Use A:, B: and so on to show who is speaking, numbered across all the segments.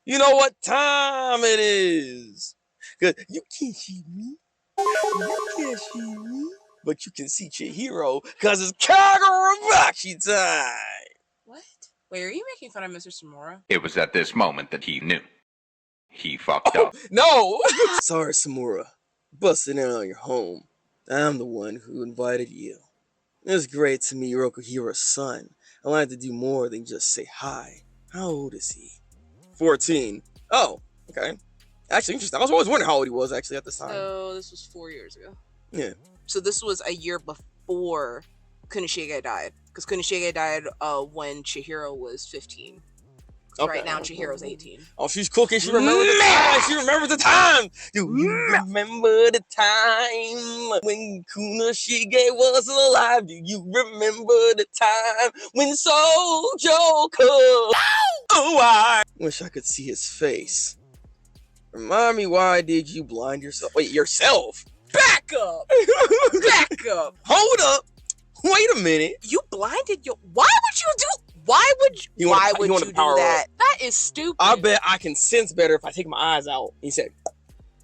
A: You know what time it is. Cause you can't see me. You can't see me. But you can see Chihiro because it's Kagurabachi time.
B: What? Wait, are you making fun of Mr. Samura?
C: It was at this moment that he knew. He fucked up.
A: No! Sorry, Samura. Busting in on your home. I'm the one who invited you. It's great to meet Rokuhiro's son. I like to do more than just say hi. How old is he? 14. Oh, okay. Actually, interesting. I was always wondering how old he was actually at this time.
B: So this was 4 years ago.
A: Yeah.
B: So this was a year before Kunishige died. Because Kunishige died when Chihiro was 15. Okay. Right now, Chihiro's 18.
A: Oh, she's cooking. She remembers the time. She remembers the time. Do you remember the time when Kunishige was alive? Do you remember the time when Sojo could? Oh, I wish I could see his face. Remind me, why did you blind yourself? Wait, yourself?
B: Back up! Back up!
A: Hold up! Wait a minute.
B: You blinded your... Why would you do... Why would you do that? That is stupid.
A: I bet I can sense better if I take my eyes out. He said,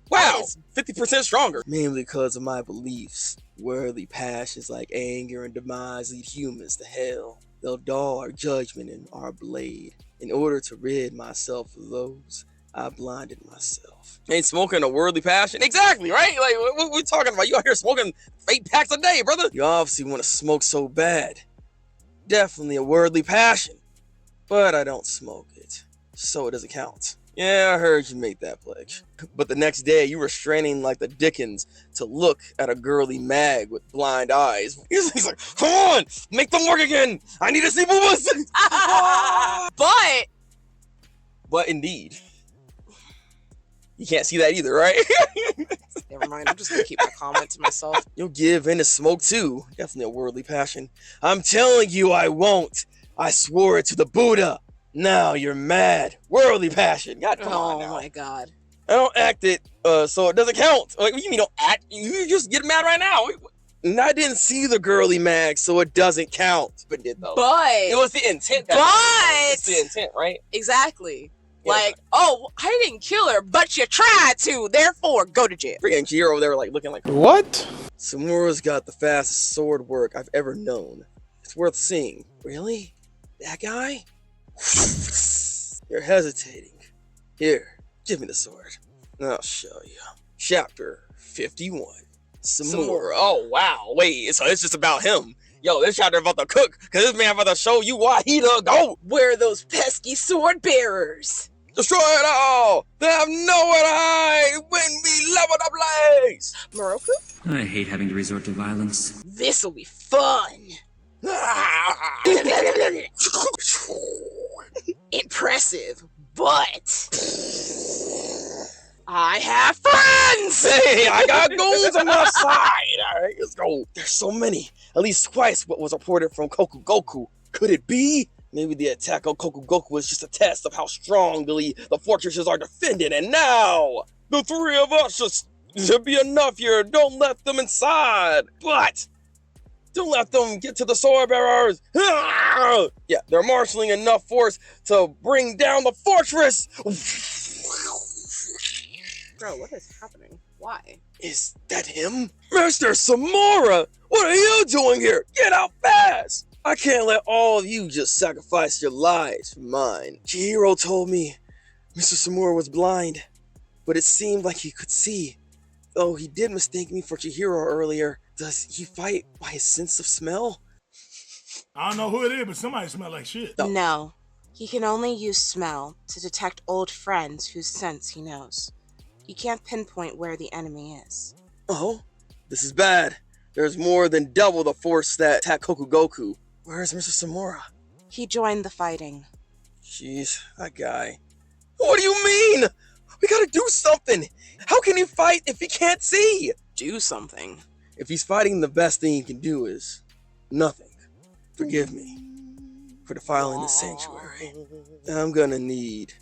A: wow, 50% stronger. Mainly because of my beliefs. Worldly passions like anger and demise lead humans to hell. They'll dull our judgment and our blade. In order to rid myself of those, I blinded myself. Ain't smoking a worldly passion? Exactly, right? Like, what we talking about? You out here smoking 8 packs a day, brother? You obviously want to smoke so bad. Definitely a worldly passion. But I don't smoke it, so it doesn't count. Yeah, I heard you make that pledge. But the next day, you were straining like the Dickens to look at a girly mag with blind eyes. He's like, come on, make them work again. I need to see boobas. But indeed. You can't see that either, right?
B: Never mind, I'm just gonna keep my comment to myself.
A: You'll give in to smoke too. Definitely a worldly passion. I'm telling you I won't. I swore it to the Buddha. Now you're mad. Worldly passion. God, come on now.
B: Oh my god.
A: I don't act it, so it doesn't count. Like, what do you mean don't act? You just get mad right now. And I didn't see the girly mag, so it doesn't count. But it did though.
B: But
A: it was the intent. It's the intent, right?
B: Exactly. Yeah. Like, oh, I didn't kill her, but you tried to, therefore, go to jail.
A: Freaking Jiro, they were like looking like,
D: what?
A: Samura's got the fastest sword work I've ever known. It's worth seeing. Really? That guy? You're hesitating. Here, give me the sword. I'll show you. Chapter 51. Samura. Oh, wow. Wait, so it's just about him. Yo, this chapter about to cook, because this man about to show you why he the GOAT.
B: Where are those pesky sword bearers?
A: Destroy it all! They have nowhere to hide when we level the place!
B: Moroku?
E: I hate having to resort to violence.
B: This'll be fun! Impressive, but... I have friends!
A: Hey, I got goons on my side! Alright, let's go. There's so many. At least twice what was reported from Kokugoku. Could it be? Maybe the attack on Kokugoku was just a test of how strongly the fortresses are defended, and now the three of us should be enough here. Don't let them inside. But don't let them get to the sword bearers. Yeah, they're marshaling enough force to bring down the fortress.
B: Bro, what is happening? Why?
A: Is that him? Mr. Samura! What are you doing here? Get out fast! I can't let all of you just sacrifice your lives for mine. Chihiro told me Mr. Samura was blind, but it seemed like he could see. Though he did mistake me for Chihiro earlier, does he fight by his sense of smell?
D: I don't know who it is, but somebody smell like shit.
B: No, he can only use smell to detect old friends whose scents he knows. You can't pinpoint where the enemy is.
A: Oh, this is bad. There's more than double the force that attacked Kokugoku. Where's Mr. Samura?
B: He joined the fighting.
A: Jeez, that guy. What do you mean? We gotta do something. How can he fight if he can't see?
B: Do something.
A: If he's fighting, the best thing he can do is nothing. Forgive me for defiling the sanctuary. I'm gonna need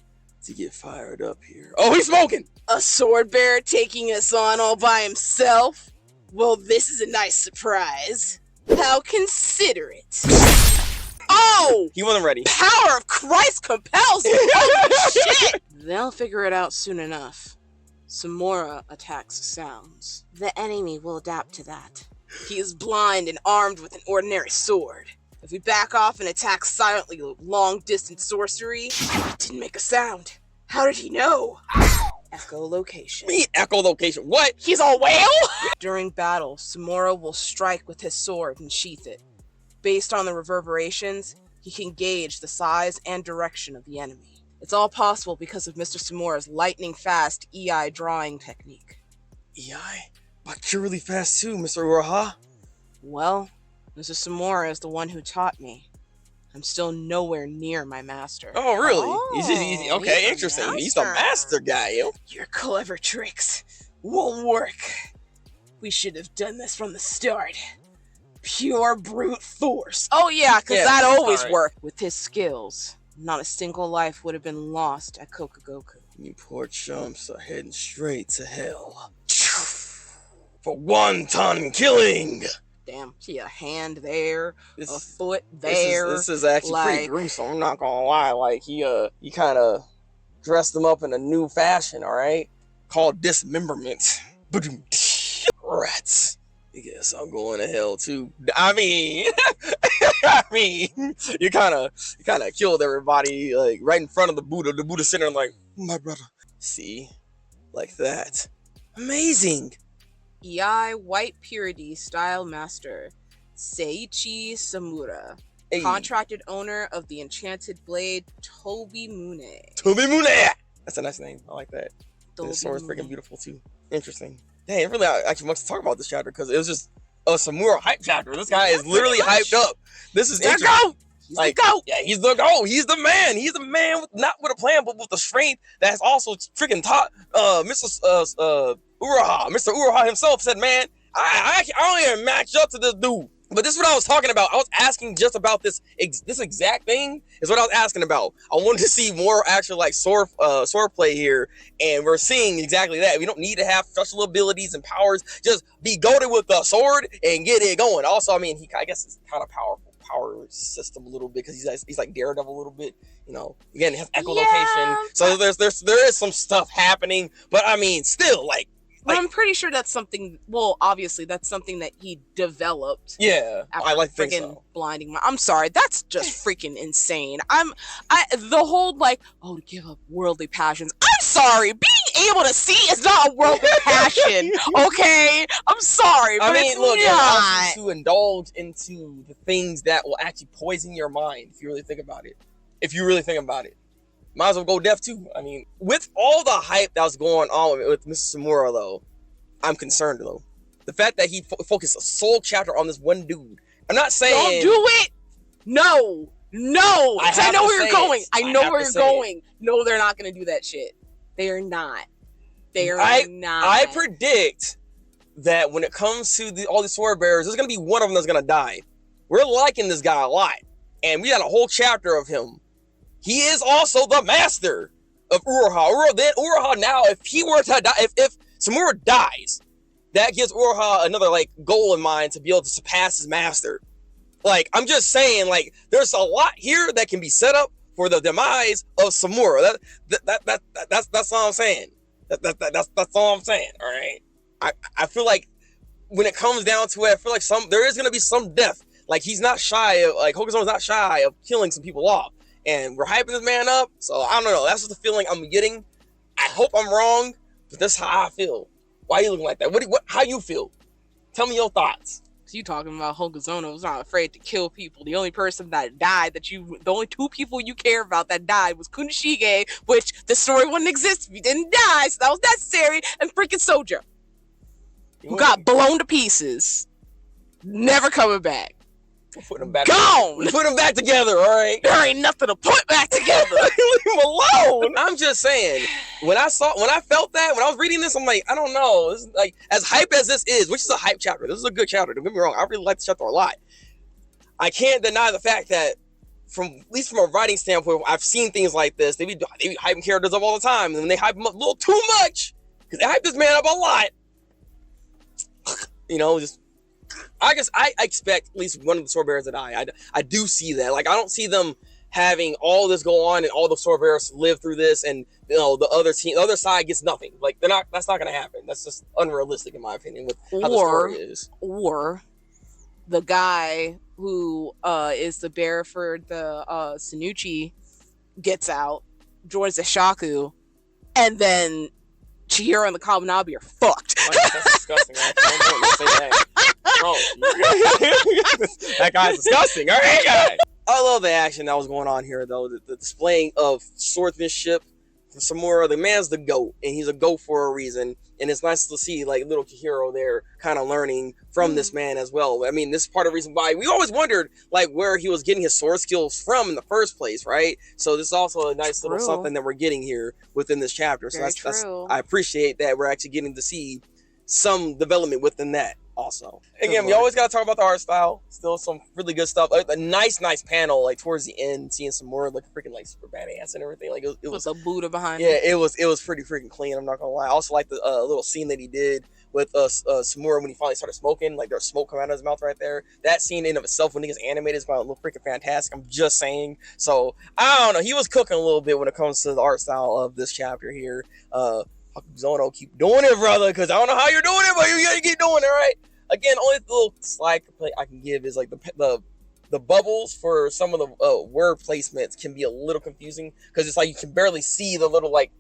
A: to get fired up here. Oh, he's smoking!
B: A sword bearer taking us on all by himself? Well, this is a nice surprise. How considerate. Oh!
A: He wasn't ready.
B: Power of Christ compels me. Holy shit! They'll figure it out soon enough. Samura attacks sounds. The enemy will adapt to that. He is blind and armed with an ordinary sword. If we back off and attack silently with long-distance sorcery, it didn't make a sound. How did he know? Echolocation.
A: Me, echolocation. What?
B: He's a whale? During battle, Samura will strike with his sword and sheath it. Based on the reverberations, he can gauge the size and direction of the enemy. It's all possible because of Mr. Samura's lightning-fast EI drawing technique.
A: EI? But you're really fast too, Mr. Uraha.
B: Well, Mr. Samura is the one who taught me. I'm still nowhere near my master.
A: Oh, really?
B: Oh,
A: okay,
B: he's a
A: interesting. He's the master guy, yo.
B: Your clever tricks won't work. We should have done this from the start. Pure brute force. Oh yeah, because that always worked. With his skills, not a single life would have been lost at Kokugoku.
A: You poor chumps are heading straight to hell. For one-ton killing!
B: Damn, see a hand there, a
A: This,
B: foot there.
A: this is actually pretty gruesome, I'm not gonna lie. Like, he kind of dressed them up in a new fashion, alright? Called dismemberment. Rats. I guess I'm going to hell too. I mean, you kind of killed everybody like right in front of the Buddha. The Buddha sitting there like, my brother. See, like that. Amazing.
B: EI White Purity Style Master Seiichi Samura,
A: Hey.
B: contracted owner of the Enchanted Blade Tobimune.
A: Tobimune. That's a nice name. I like that. The
B: Tobimune.
A: sword is freaking beautiful too. Interesting. Dang, really, I actually want to talk about this chapter because it was just a Samura hype chapter. This guy is literally hyped up. This is
B: There
A: interesting.
B: go! He's the GOAT!
A: Yeah, he's the GOAT. He's the man. He's the man, not with a plan, but with the strength that's also freaking taught Mr. Uraha. Mr. Uraha himself said, man, I don't even match up to this dude. But this is what I was talking about. I was asking just about this exact thing is what I was asking about. I wanted to see more actual like sword play here, and we're seeing exactly that. We don't need to have special abilities and powers. Just be goated with the sword and get it going. Also, I mean, I guess it's kind of powerful power system a little bit because he's like Daredevil a little bit. You know, again, it has echolocation.
B: Yeah,
A: So there is some stuff happening, but I mean, still like.
B: But I'm pretty sure that's something. Well, obviously, that's something that he developed.
A: Yeah, I like to think
B: freaking
A: so.
B: blinding. I'm sorry, that's just freaking insane. The whole like, oh, to give up worldly passions. I'm sorry, being able to see is not a worldly passion. Okay, I'm sorry, but
A: I mean,
B: it's
A: look, it
B: not.
A: allows you to indulge into the things that will actually poison your mind if you really think about it. Might as well go deaf too. I mean, with all the hype that was going on with Mr. Samura, though, I'm concerned, though. The fact that he focused a sole chapter on this one dude. I'm not saying...
B: Don't do it! No! I know where you're going. I know where you're going. No, they're not going to do that shit. They are not. Not.
A: I predict that when it comes to all these sword bearers, there's going to be one of them that's going to die. We're liking this guy a lot. And we got a whole chapter of him. He is also the master of Uraha. Then Uraha now, if he were to die, if Samura dies, that gives Uraha another like goal in mind to be able to surpass his master. Like, I'm just saying, like, there's a lot here that can be set up for the demise of Samura. That's all I'm saying. That's all I'm saying. All right. I feel like when it comes down to it, I feel like there is gonna be some death. Like, he's not shy of, like, Hokazono's not shy of killing some people off. And we're hyping this man up, so I don't know. That's just the feeling I'm getting. I hope I'm wrong, but that's how I feel. Why are you looking like that? How you feel? Tell me your thoughts.
B: So you talking about Hokazono was not afraid to kill people. The only person that died the only two people you care about that died was Kunishige, which the story wouldn't exist if he didn't die, so that was necessary, and freaking Soja, who got blown to pieces, never coming back.
A: Put him back.
B: Gone.
A: We put him back together, all right?
B: There ain't nothing to put back together.
A: Leave him alone. I'm just saying, when I felt that, when I was reading this, I'm like, I don't know. This is like, as hype as this is, which is a hype chapter. This is a good chapter. Don't get me wrong. I really like this chapter a lot. I can't deny the fact that, at least from a writing standpoint, I've seen things like this. They be hyping characters up all the time, and when they hype them up a little too much, because they hype this man up a lot. You know, just. I guess I expect at least one of the sword bearers to die. I do see that. Like, I don't see them having all this go on and all the sword bearers live through this, and you know the other side gets nothing. Like that's not gonna happen. That's just unrealistic in my opinion with how the story is.
B: Or the guy who is the bearer for the Sanuchi gets out, joins the Shaku, and then Chihiro and the Kabunabi are fucked.
A: That's disgusting. Right? Don't say that. Bro, that guy's disgusting. All right, guy. I love the action that was going on here, though. The displaying of swordsmanship from Samura. The man's the GOAT, and he's a GOAT for a reason. And it's nice to see like little Chihiro there kind of learning from this man as well. I mean, this is part of the reason why we always wondered like where he was getting his sword skills from in the first place, right? So this is also a nice little something that we're getting here within this chapter. So that's I appreciate that we're actually getting to see some development within that also. Again, we always got to talk about the art style. Still some really good stuff. A nice panel like towards the end, seeing some more like freaking like super badass and everything. Like it was
B: a Buddha behind
A: it. Yeah, it was pretty freaking clean. I'm not gonna lie. I also like the little scene that he did with Samura when he finally started smoking. Like there's smoke coming out of his mouth right there. That scene in of itself when he gets animated is going to look freaking fantastic. I'm just saying. So I don't know. He was cooking a little bit when it comes to the art style of this chapter here. Hokazono, keep doing it, brother, because I don't know how you're doing it, but you gotta keep doing it, right? Again, only little slight complaint I can give is like the bubbles for some of the word placements can be a little confusing because it's like you can barely see the little like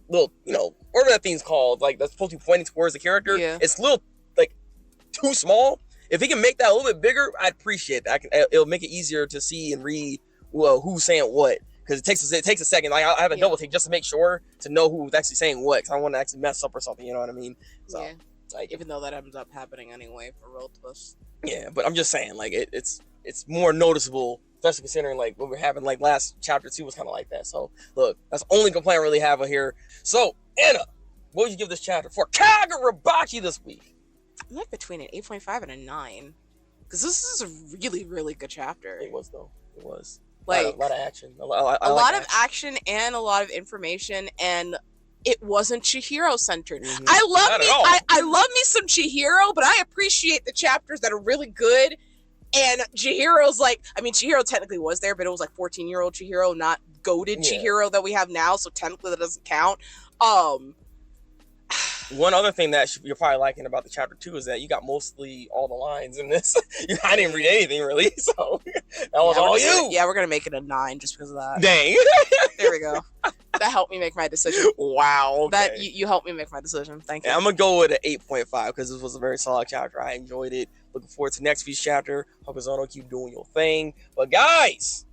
A: little, you know, whatever that thing's called, like that's supposed to be pointing towards the character. Yeah. It's a little like too small. If he can make that a little bit bigger, I'd appreciate that. It'll make it easier to see and read who's saying what. Because it takes a second. Like I have a double take just to make sure to know who's actually saying what. Because I don't want to actually mess up or something. You know what I mean? So, like,
B: even though that ends up happening anyway for real to us.
A: Yeah, but I'm just saying, like it's more noticeable, especially considering like what we're having. Like last chapter 2 was kind of like that. So look, that's the only complaint I really have here. So Anna, what would you give this chapter for Kagurabachi this week?
B: I'm like between an 8.5 and a 9. Because this is a really, really good chapter.
A: It was though. It was.
B: Like
A: a lot of action, a
B: lot of action and a lot of information, and it wasn't Chihiro centered. Mm-hmm. I love me some Chihiro, but I appreciate the chapters that are really good. And Chihiro's like, I mean, Chihiro technically was there, but it was like 14-year-old Chihiro, not goated Chihiro that we have now. So technically that doesn't count.
A: One other thing that you're probably liking about the chapter 2 is that you got mostly all the lines in this. I didn't read anything really, so that was all you.
B: Yeah, we're gonna make it a 9 just because of that.
A: Dang.
B: There we go. That helped me make my decision.
A: Wow. Okay.
B: That you helped me make my decision. Thank you.
A: I'm gonna go with an 8.5 because this was a very solid chapter. I enjoyed it. Looking forward to next week's chapter. Hokazono, keep doing your thing. But guys,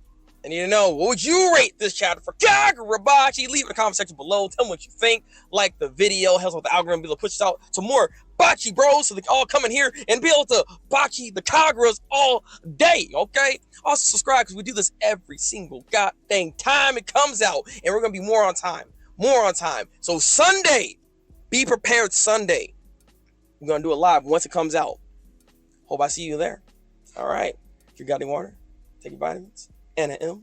A: I need to know, what would you rate this chapter for Kagurabachi? Leave it in the comment section below. Tell me what you think. Like the video. Helps with the algorithm. Be able to push out to more bachi bros so they can all come in here and be able to bachi the Kaguras all day, okay? Also subscribe because we do this every single goddamn time it comes out. And we're going to be more on time. More on time. So Sunday, be prepared Sunday. We're going to do it live once it comes out. Hope I see you there. All right. If you got any water, take your vitamins. Anna M,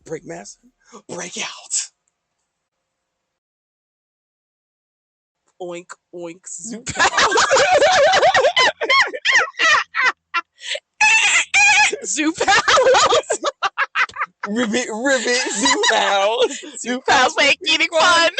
A: Breakmaster, break out.
B: Oink, oink, zoop. Zoop house.
A: Ribbit, zoop house.
B: Zoop house make eating fun.